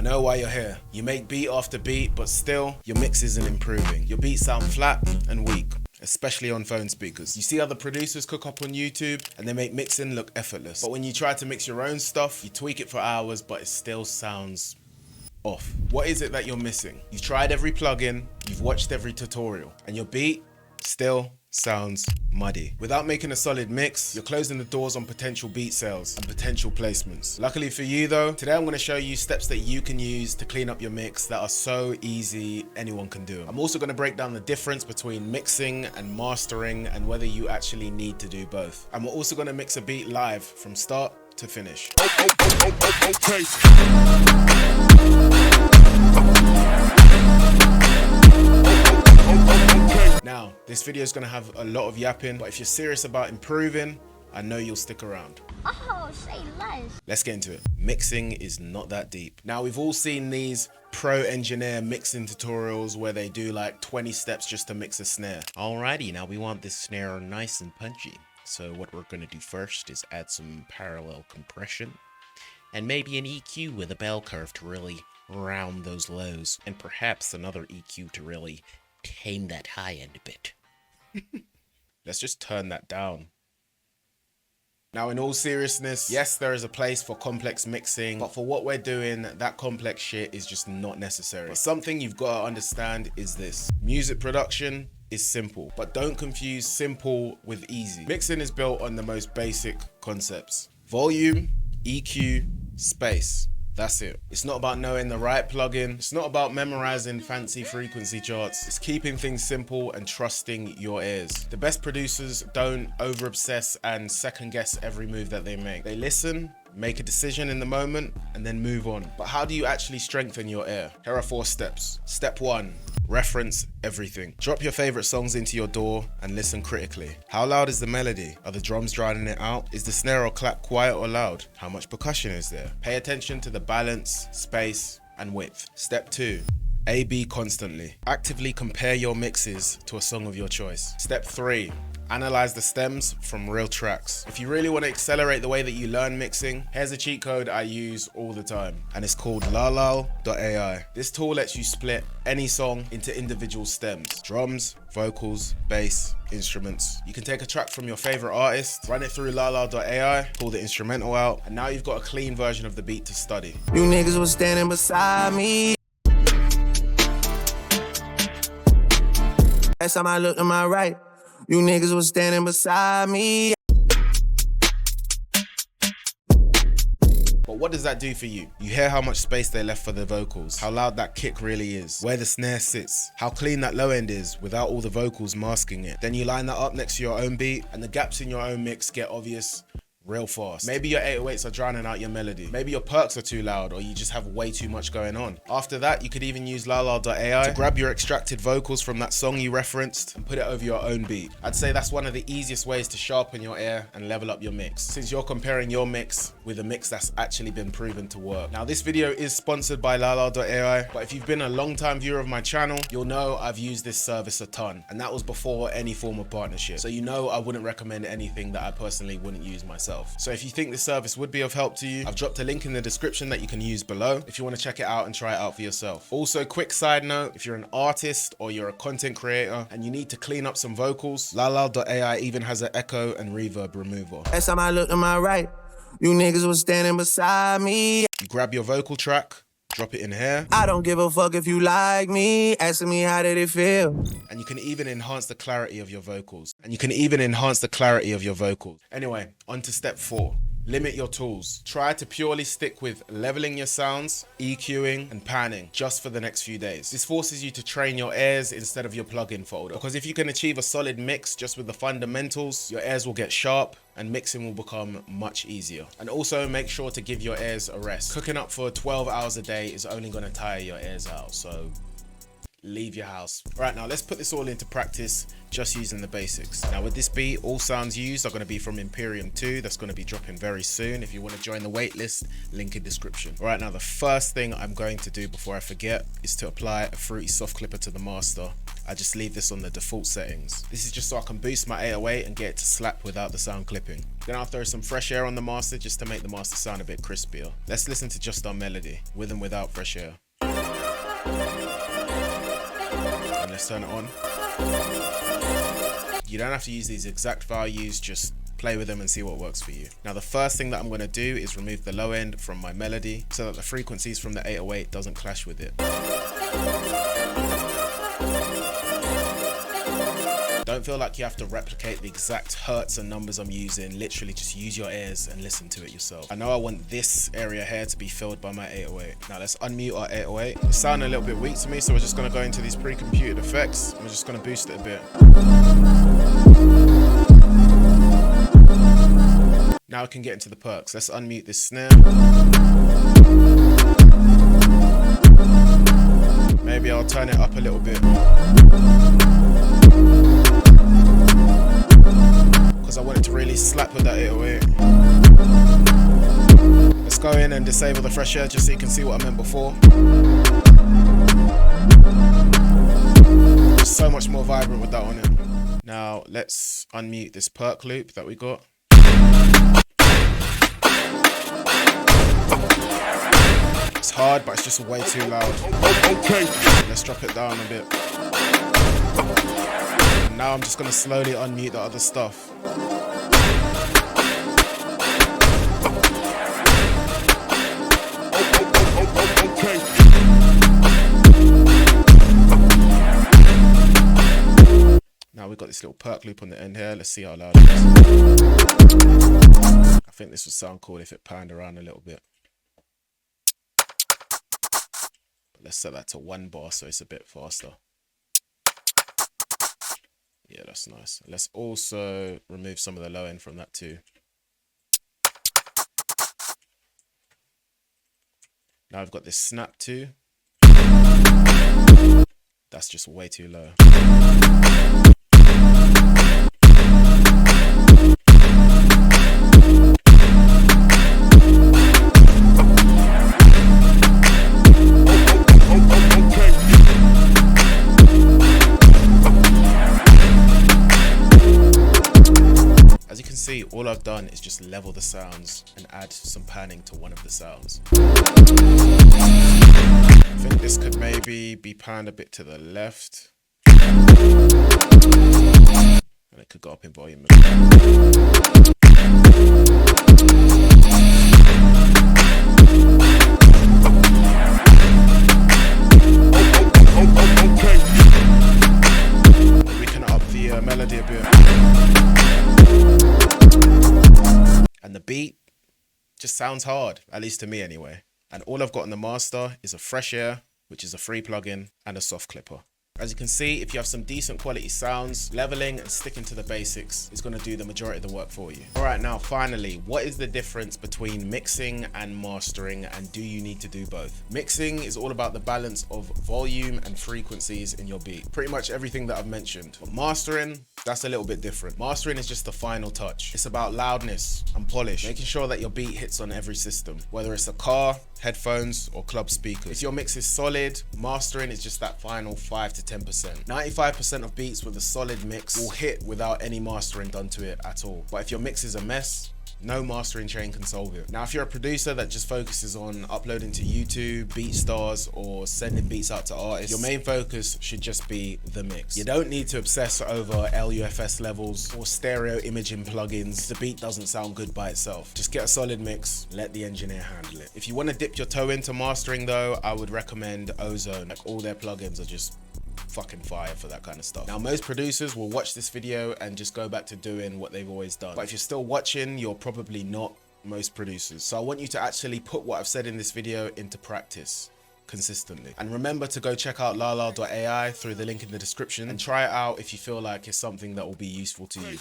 know why you're here. You make beat after beat, but still, your mix isn't improving. Your beats sound flat and weak, especially on phone speakers. You see other producers cook up on YouTube and they make mixing look effortless. But when you try to mix your own stuff, you tweak it for hours, but it still sounds off. What is it that you're missing? You've tried every plugin, you've watched every tutorial, and your beat still sounds muddy. Without making a solid mix, you're closing the doors on potential beat sales and potential placements. Luckily for you though, today I'm going to show you steps that you can use to clean up your mix that are so easy, anyone can do. I'm also going to break down the difference between mixing and mastering and whether you actually need to do both. And we're also going to mix a beat live from start to finish. Now, this video is going to have a lot of yapping, but if you're serious about improving, I know you'll stick around. Oh, say less. Let's get into it. Mixing is not that deep. Now, we've all seen these pro engineer mixing tutorials where they do like 20 steps just to mix a snare. Alrighty, now we want this snare nice and punchy. So what we're going to do first is add some parallel compression and maybe an EQ with a bell curve to really round those lows, and perhaps another EQ to really tame that high end a bit. Let's just turn that down. Now, in all seriousness, yes, there is a place for complex mixing, but for what we're doing, that complex shit is just not necessary. But something you've got to understand is this: music production is simple, but don't confuse simple with easy. Mixing is built on the most basic concepts: volume, EQ, space. That's it. It's not about knowing the right plugin. It's not about memorizing fancy frequency charts. It's keeping things simple and trusting your ears. The best producers don't over obsess and second guess every move that they make. They listen, make a decision in the moment, and then move on. But how do you actually strengthen your ear? Here are 4 steps. Step 1, reference everything. Drop your favorite songs into your DAW and listen critically. How loud is the melody? Are the drums drowning it out? Is the snare or clap quiet or loud? How much percussion is there? Pay attention to the balance, space, and width. Step 2, A/B constantly. Actively compare your mixes to a song of your choice. Step 3, analyze the stems from real tracks. If you really want to accelerate the way that you learn mixing, here's a cheat code I use all the time, and it's called LALAL.AI. This tool lets you split any song into individual stems: drums, vocals, bass, instruments. You can take a track from your favorite artist, run it through LALAL.AI, pull the instrumental out, and now you've got a clean version of the beat to study. You niggas was standing beside me. Last time I looked to my right, you niggas was standing beside me. But what does that do for you? You hear how much space they left for the vocals, how loud that kick really is, where the snare sits, how clean that low end is without all the vocals masking it. Then you line that up next to your own beat, and the gaps in your own mix get obvious real fast. Maybe your 808s are drowning out your melody. Maybe your perks are too loud, or you just have way too much going on. After that, you could even use LALAL.AI to grab your extracted vocals from that song you referenced and put it over your own beat. I'd say that's one of the easiest ways to sharpen your ear and level up your mix, since you're comparing your mix with a mix that's actually been proven to work. Now, this video is sponsored by LALAL.AI, but if you've been a long-time viewer of my channel, you'll know I've used this service a ton, and that was before any form of partnership. So you know I wouldn't recommend anything that I personally wouldn't use myself. So if you think this service would be of help to you, I've dropped a link in the description that you can use below if you want to check it out and try it out for yourself. Also, quick side note, if you're an artist or you're a content creator and you need to clean up some vocals, LALAL.AI even has an echo and reverb remover. Last time I looked to my right, you niggas was standing beside me. You grab your vocal track, drop it in here. I don't give a fuck if you like me. Asking me how did it feel? And you can even enhance the clarity of your vocals. Anyway, on to step 4. Limit your tools. Try to purely stick with leveling your sounds, EQing, and panning just for the next few days. This forces you to train your ears instead of your plugin folder. Because if you can achieve a solid mix just with the fundamentals, your ears will get sharp and mixing will become much easier. And also make sure to give your ears a rest. Cooking up for 12 hours a day is only going to tire your ears out, so leave your house. Right, now let's put this all into practice just using the basics. Now with this beat, all sounds used are going to be from Imperium 2. That's going to be dropping very soon. If you want to join the waitlist, link in description. All right, now the first thing I'm going to do before I forget is to apply a fruity soft clipper to the master. I just leave this on the default settings. This is just so I can boost my 808 and get it to slap without the sound clipping. Then I'll throw some fresh air on the master just to make the master sound a bit crispier. Let's listen to just our melody, with and without fresh air. And let's turn it on. You don't have to use these exact values, just play with them and see what works for you. Now the first thing that I'm going to do is remove the low end from my melody so that the frequencies from the 808 doesn't clash with it. Don't feel like you have to replicate the exact hertz and numbers I'm using. Literally just use your ears and listen to it yourself. I know I want this area here to be filled by my 808. Now let's unmute our 808. It's sounding a little bit weak to me, so we're just going to go into these pre-computed effects. We're just going to boost it a bit. Now I can get into the perks. Let's unmute this snare. Maybe I'll turn it up a little bit, because I want it to really slap with that 808. Let's go in and disable the fresh air just so you can see what I meant before. It's so much more vibrant with that on it. Now let's unmute this perk loop that we got. It's hard, but it's just way too loud. Okay. Let's drop it down a bit. And now I'm just going to slowly unmute the other stuff. Okay. Now we've got this little perk loop on the end here. Let's see how loud it is. I think this would sound cool if it panned around a little bit. Let's set that to 1 bar so it's a bit faster. Yeah, that's nice. Let's also remove some of the low end from that too. Now I've got this snap too. That's just way too low. See, all I've done is just level the sounds and add some panning to one of the sounds. I think this could maybe be panned a bit to the left, and it could go up in volume. We can up the melody a bit. And the beat just sounds hard, at least to me anyway. And all I've got on the master is a fresh air, which is a free plugin, and a soft clipper. As you can see, if you have some decent quality sounds, leveling and sticking to the basics is going to do the majority of the work for you. All right, now finally, what is the difference between mixing and mastering, and do you need to do both? Mixing is all about the balance of volume and frequencies in your beat. Pretty much everything that I've mentioned. But mastering, that's a little bit different. Mastering is just the final touch. It's about loudness and polish, making sure that your beat hits on every system, whether it's a car, headphones, or club speakers. If your mix is solid, mastering is just that final 5 to 10%. 95% of beats with a solid mix will hit without any mastering done to it at all. But if your mix is a mess, no mastering chain can solve it. Now, if you're a producer that just focuses on uploading to YouTube, BeatStars, or sending beats out to artists, your main focus should just be the mix. You don't need to obsess over LUFS levels or stereo imaging plugins. The beat doesn't sound good by itself. Just get a solid mix, let the engineer handle it. If you want to dip your toe into mastering though, I would recommend Ozone. Like, all their plugins are just fucking fire for that kind of stuff. Now, most producers will watch this video and just go back to doing what they've always done. But if you're still watching, you're probably not most producers. So I want you to actually put what I've said in this video into practice consistently. And remember to go check out LALAL.AI through the link in the description and try it out if you feel like it's something that will be useful to you.